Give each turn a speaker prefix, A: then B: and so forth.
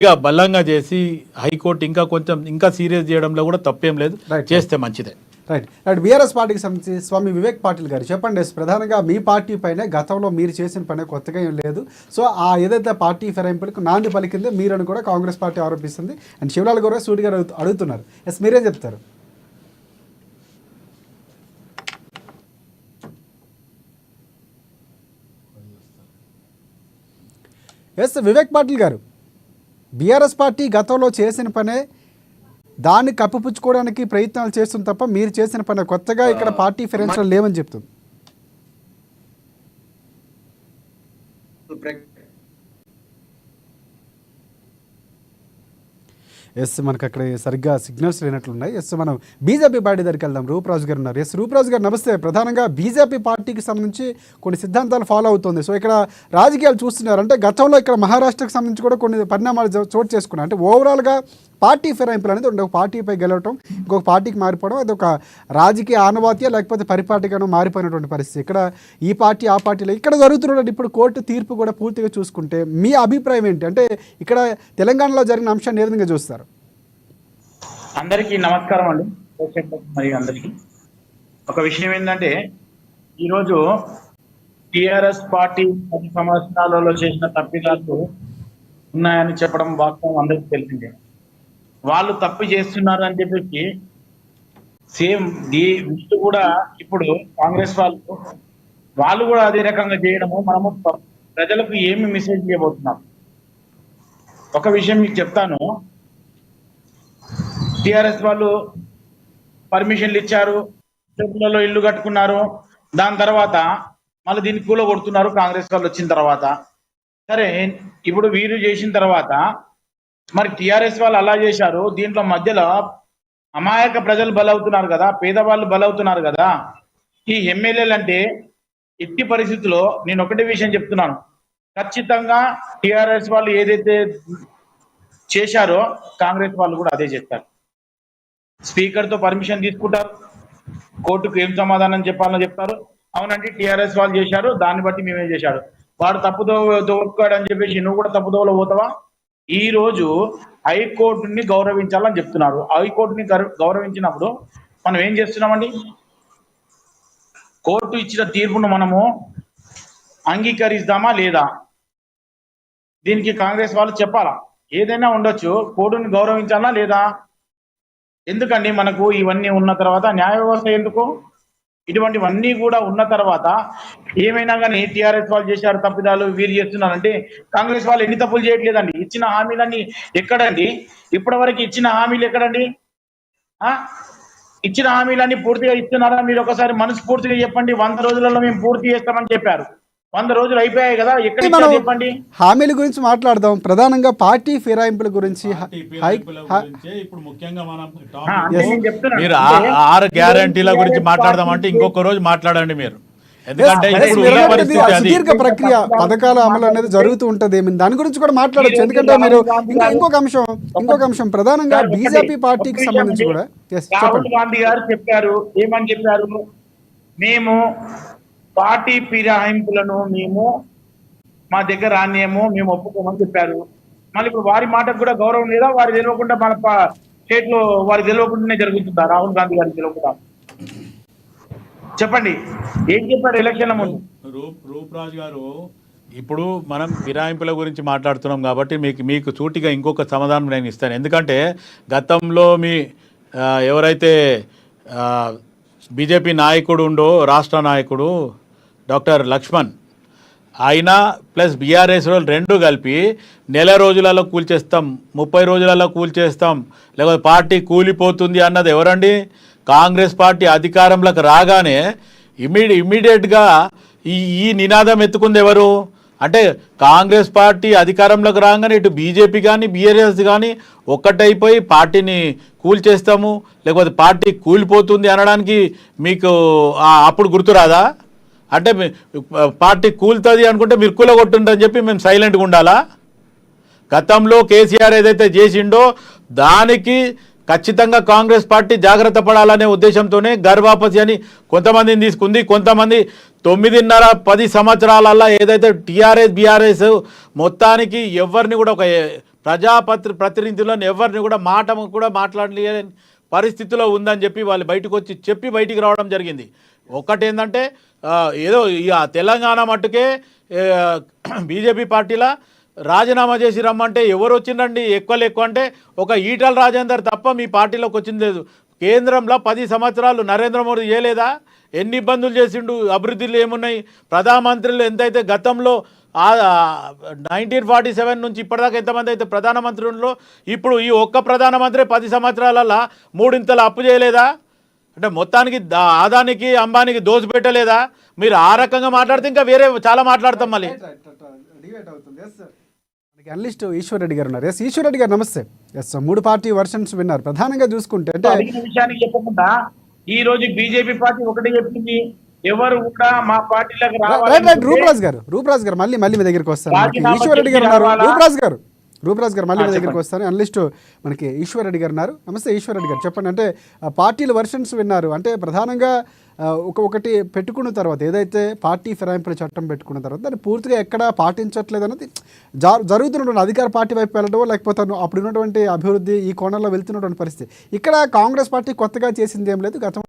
A: ఇక బలంగా చేసి హైకోర్టు ఇంకా సీరియస్ చేయడంలో కూడా తప్పేం లేదు, చేస్తే మంచిదే.
B: రైట్ రైట్ బీఆర్ఎస్ పార్టీకి సంబంధించి స్వామి వివేక్ పాటిల్ గారు చెప్పండి. ప్రధానంగా మీ పార్టీ పైనే గతంలో మీరు చేసిన పని కొత్తగా ఏం లేదు. సో ఆ ఏదైతే పార్టీ ఫిరాయింపులకు నాంది పలికిందో మీరని కూడా కాంగ్రెస్ పార్టీ ఆరోపిస్తుంది. అండ్ శివలాల్ గౌరవ్ సూటి గారు అడుగుతున్నారు. మీరేం చెప్తారు? వివేక్ పాటిల్ గారు, బీఆర్ఎస్ పార్టీ గతంలో చేసిన పనే దాన్ని కప్పిపుచ్చుకోవడానికి ప్రయత్నాలు చేస్తుంది తప్ప మీరు చేసిన పని కొత్తగా ఇక్కడ పార్టీ ఫిరాయించడం లేవని చెప్తుంది. మనకు అక్కడ సరిగ్గా సిగ్నల్స్ లేనట్లున్నాయి. మనం బీజేపీ పార్టీ దగ్గరికి వెళ్దాం. రూపరాజు గారు ఉన్నారు. రూపరాజు గారు నమస్తే. ప్రధానంగా బీజేపీ పార్టీకి సంబంధించి కొన్ని సిద్ధాంతాలు ఫాలో అవుతుంది. సో ఇక్కడ రాజకీయాలు చూస్తున్నారు అంటే గతంలో ఇక్కడ మహారాష్ట్రకు సంబంధించి కూడా కొన్ని పరిణామాలు చోటు చేసుకున్నారు. అంటే ఓవరాల్గా పార్టీ ఫిరాయింపులు అనేది ఒక పార్టీపై గెలవటం, ఇంకొక పార్టీకి మారిపోవడం, అది ఒక రాజకీయ ఆనవాత్య లేకపోతే పరిపాటిగానో మారిపోయినటువంటి పరిస్థితి. ఇక్కడ ఈ పార్టీ ఆ పార్టీలో ఇక్కడ జరుగుతున్నటువంటి ఇప్పుడు కోర్టు తీర్పు కూడా పూర్తిగా చూసుకుంటే మీ అభిప్రాయం ఏంటి? అంటే ఇక్కడ తెలంగాణలో జరిగిన అంశాన్ని ఏ విధంగా చూస్తారు?
C: అందరికీ నమస్కారం అండి. మరి అందరికీ ఒక విషయం ఏంటంటే ఈరోజు టిఆర్ఎస్ పార్టీ 10 సంవత్సరాలలో చేసిన తప్పిదాలు ఉన్నాయని చెప్పడం వాస్తవం అందరికీ తెలిసిందే. వాళ్ళు తప్పు చేస్తున్నారు అని చెప్పేసి సేమ్ వీళ్ళు కూడా ఇప్పుడు కాంగ్రెస్ వాళ్ళు కూడా అదే రకంగా చేయడము మనము ప్రజలకు ఏమి మెసేజ్ చేయబోతున్నాం. ఒక విషయం మీకు చెప్తాను. టిఆర్ఎస్ వాళ్ళు పర్మిషన్లు ఇచ్చారు, చెప్పులలో ఇల్లు కట్టుకున్నారు, దాని తర్వాత మళ్ళీ దీన్ని కూలగొడుతున్నారు కాంగ్రెస్ వాళ్ళు వచ్చిన తర్వాత. సరే, ఇప్పుడు వీరు చేసిన తర్వాత మరి టిఆర్ఎస్ వాళ్ళు అలా చేశారు. దీంట్లో మధ్యలో అమాయక ప్రజలు బలవుతున్నారు కదా, పేదవాళ్ళు బలవుతున్నారు కదా. ఈ ఎమ్మెల్యేలు అంటే ఎట్టి పరిస్థితుల్లో నేను ఒకటే విషయం చెప్తున్నాను, ఖచ్చితంగా టిఆర్ఎస్ వాళ్ళు ఏదైతే చేశారో కాంగ్రెస్ వాళ్ళు కూడా అదే చేస్తారు. స్పీకర్తో పర్మిషన్ తీసుకుంటారు, కోర్టుకు ఏం సమాధానం చెప్పాలని చెప్తారు. అవునండి టిఆర్ఎస్ వాళ్ళు చేశారు, దాన్ని బట్టి మేమే చేశాడు, వాడు తప్పుదో దొక్కాడు అని చెప్పేసి నువ్వు కూడా తప్పుదోవలో పోతావా? ఈ రోజు హైకోర్టుని గౌరవించాలని చెప్తున్నారు. హైకోర్టుని గౌరవించినప్పుడు మనం ఏం చేస్తున్నామండి? కోర్టు ఇచ్చిన తీర్పును మనము అంగీకరిస్తామా లేదా? దీనికి కాంగ్రెస్ వాళ్ళు చెప్పాలా? ఏదైనా ఉండొచ్చు, కోర్టుని గౌరవించాలా లేదా? ఎందుకండి మనకు ఇవన్నీ ఉన్న తర్వాత న్యాయ వ్యవస్థ ఎందుకు? ఇటువంటివన్నీ కూడా ఉన్న తర్వాత ఏమైనా కానీ టిఆర్ఎస్ వాళ్ళు చేశారు తప్పిదాలు, వీరు చేస్తున్నారంటే కాంగ్రెస్ వాళ్ళు ఎన్ని తప్పులు చేయట్లేదండి. ఇచ్చిన హామీలన్నీ ఎక్కడండి? ఇప్పటి వరకు ఇచ్చిన హామీలు ఎక్కడండి? ఇచ్చిన హామీలన్నీ పూర్తిగా ఇస్తున్నారా? మీరు ఒకసారి మనస్ఫూర్తిగా చెప్పండి. 100 రోజులలో మేము పూర్తి చేస్తామని చెప్పారు. 100 రోజులు అయిపోయాయి కదా, ఎక్కడ చెప్పండి.
B: హామీల గురించి మాట్లాడదాం. ప్రధానంగా పార్టీ ఫిరాయింపుల గురించి
A: ఇప్పుడు ముఖ్యంగా మనం మీరు 6 గ్యారంటీల గురించి మాట్లాడదాం అంటే ఇంకొక రోజు మాట్లాడండి మీరు. ఎందుకంటే
B: సుదీర్ఘ ప్రక్రియ పథకాల అమలు అనేది జరుగుతూ ఉంటది. దాని గురించి కూడా మాట్లాడచ్చు. ఎందుకంటే మీరు ఇంకొక అంశం ప్రధానంగా బీజేపీ పార్టీకి సంబంధించి కూడా
C: రాహుల్ గాంధీ గారు చెప్పారు. ఏమని చెప్పారు? మేము పార్టీ ఫిరాయింపులను మా దగ్గర రానియేమో, మేము ఒప్పుకోమని చెప్పారు. మళ్ళీ ఇప్పుడు వారి మాటకు కూడా గౌరవం లేదా? వారు తెలియకుండా మన స్టేట్ లో వారు తెలియకుండానే జరుగుతుందా? రాహుల్ గాంధీ గారికి తెలియకుండా? చెప్పండి, ఏం చెప్పారు ఎలక్షన్ల ముందు?
A: రూపరాజు గారు, ఇప్పుడు మనం ఫిరాయింపుల గురించి మాట్లాడుతున్నాం కాబట్టి మీకు సూటిగా ఇంకొక సమాధానం నేను ఇస్తాను. ఎందుకంటే గతంలో ఎవరైతే బీజేపీ నాయకుడు ఉండో, రాష్ట్ర నాయకుడు డాక్టర్ లక్ష్మణ్, ఆయన ప్లస్ బీఆర్ఎస్ రెండు కలిపి నెల రోజులలో కూల్చేస్తాం, 30 రోజులలో కూల్చేస్తాం, లేకపోతే పార్టీ కూలిపోతుంది అన్నది ఎవరండి? కాంగ్రెస్ పార్టీ అధికారంలోకి రాగానే ఇమ్మీడియట్గా ఈ నినాదం ఎత్తుకుంది ఎవరు అంటే కాంగ్రెస్ పార్టీ అధికారంలోకి రాగానే ఇటు బీజేపీ కానీ బీఆర్ఎస్ కానీ ఒక్కటైపోయి పార్టీని కూల్చేస్తాము, లేకపోతే పార్టీ కూలిపోతుంది అనడానికి మీకు అప్పుడు గుర్తురాదా? అంటే పార్టీ కూలుతుంది అనుకుంటే మీరు కూలగొట్టుందని చెప్పి మేము సైలెంట్గా ఉండాలా? గతంలో కేసీఆర్ ఏదైతే చేసిండో దానికి ఖచ్చితంగా కాంగ్రెస్ పార్టీ జాగ్రత్త పడాలనే ఉద్దేశంతోనే గర్వాపసి అని కొంతమందిని తీసుకుంది. కొంతమంది 9.5-10 సంవత్సరాలల్లో ఏదైతే టీఆర్ఎస్ బీఆర్ఎస్ మొత్తానికి ఎవరిని కూడా ఒక ప్రతినిధులను ఎవరిని కూడా మాట కూడా మాట్లాడలేని పరిస్థితిలో ఉందని చెప్పి వాళ్ళు బయటకు వచ్చి చెప్పి బయటికి రావడం జరిగింది. ఒక్కటేంటంటే ఏదో ఇక తెలంగాణ మట్టుకే బీజేపీ పార్టీలా రాజీనామా చేసి రమ్మంటే ఎవరు వచ్చిండండి ఎక్కువ అంటే ఒక ఈటల రాజేందర్ తప్ప మీ పార్టీలోకి వచ్చింది లేదు. కేంద్రంలో 10 సంవత్సరాలు నరేంద్ర మోడీ చేయలేదా? ఎన్ని ఇబ్బందులు చేసిండు? అభివృద్ధిలో ఏమున్నాయి? ప్రధానమంత్రులు ఎంతైతే గతంలో 1947 నుంచి ఇప్పటిదాకా ఎంతమంది అయితే ప్రధానమంత్రుల్లో ఇప్పుడు ఈ ఒక్క ప్రధానమంత్రి 10 సంవత్సరాలలో 3 అప్పు చేయలేదా? అంటే మొత్తానికి ఆదానికి అంబానికి దోసి పెట్టలేదా? మీరు ఆ రకంగా మాట్లాడితే ఇంకా వేరే చాలా మాట్లాడతాం మళ్ళీ.
B: అనలిస్ట్ ఈశ్వర్ రెడ్డి గారు ఉన్నారు. ఎస్ ఈశ్వర్ రెడ్డి గారు నమస్తే. ఎస్ 3 పార్టీ వర్షన్స్ విన్నారు. ప్రధానంగా చూసుకుంటే అంటే
C: అడిగిన విషయానికి చెప్పకుండా ఈ రోజు బీజేపీ పార్టీ ఒకటి చెప్పింది, ఎవరు కూడా మా పార్టీలకు
B: రైట్ రూపరాజ్ గారు మళ్ళీ మీ దగ్గరికి వస్తాను. ఈశ్వర్ రెడ్డి గారు ఉన్నారు. రూపరాజ్ గారు మళ్ళీ మీ దగ్గరికి వస్తాను. అనలిస్ట్ మనకి ఈశ్వర్ రెడ్డి గారు ఉన్నారు. నమస్తే ఈశ్వర్ రెడ్డి గారు, చెప్పండి. అంటే పార్టీల వర్షన్స్ విన్నారు. అంటే ప్రధానంగా ఒకటి పెట్టుకున్న తర్వాత ఏదైతే పార్టీ ఫిరాయింపుల చట్టం పెట్టుకున్న తర్వాత దాన్ని పూర్తిగా ఎక్కడ పాటించట్లేదు అన్నది జరుగుతున్నటువంటి అధికార పార్టీ వైపు వెళ్ళడం, లేకపోతే అప్పుడు ఉన్నటువంటి అభివృద్ధి ఈ కోణంలో వెళ్తున్నటువంటి పరిస్థితి. ఇక్కడ కాంగ్రెస్ పార్టీ కొత్తగా చేసింది ఏం లేదు. గతం